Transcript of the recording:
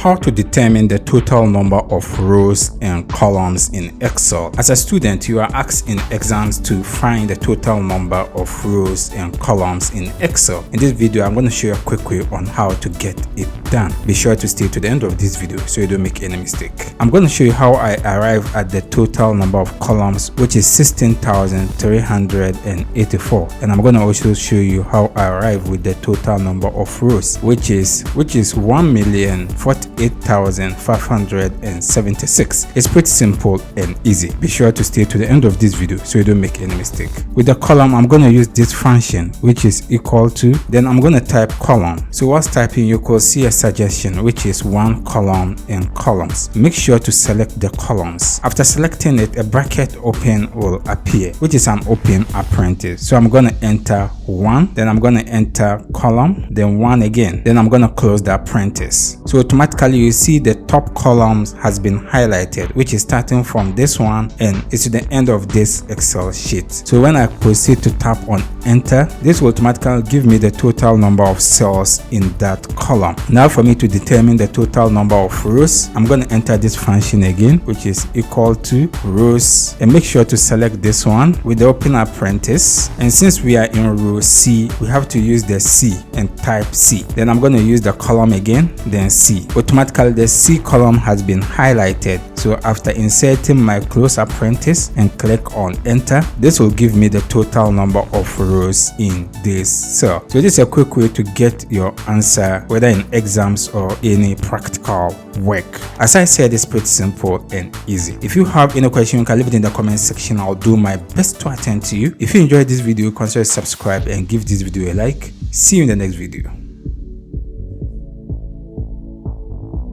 How to determine the total number of rows and columns in Excel. As a student, you are asked in exams to find the total number of rows and columns in Excel. In this video, I'm going to show you a quick way on how to get it done. Be sure to stay to the end of this video so you don't make any mistake. I'm going to show you how I arrive at the total number of columns, which is 16,384, and I'm going to also show you how I arrive with the total number of rows, which is 1,048,576. It's pretty simple and easy. Be sure to stay to the end of this video so you don't make any mistake. With the column, I'm going to use this function, which is equal to, then I'm going to type column. So whilst typing, you could see a suggestion, which is one column and columns. Make sure to select the columns. After selecting it, a bracket open will appear, which is an open apprentice. So I'm going to enter 1, then I'm going to enter column, then 1 again, then I'm going to close the apprentice. So automatically you see the top columns has been highlighted, which is starting from this one and it's to the end of this Excel sheet. So when I proceed to tap on enter, this will automatically give me the total number of cells in that column. Now for me to determine the total number of rows, I'm going to enter this function again, which is equal to rows, and make sure to select this one with the open apprentice. And since we are in row C, we have to use the C and type C. Then I'm going to use the column again, then C. Automatically the C column has been highlighted. So after inserting my close apprentice and click on enter, this will give me the total number of rows in this cell. So this is a quick way to get your answer, whether in exams or any practical work. As I said, it's pretty simple and easy. If you have any question, you can leave it in the comment section. I'll do my best to attend to you. If you enjoyed this video, consider subscribe and give this video a like. See you in the next video.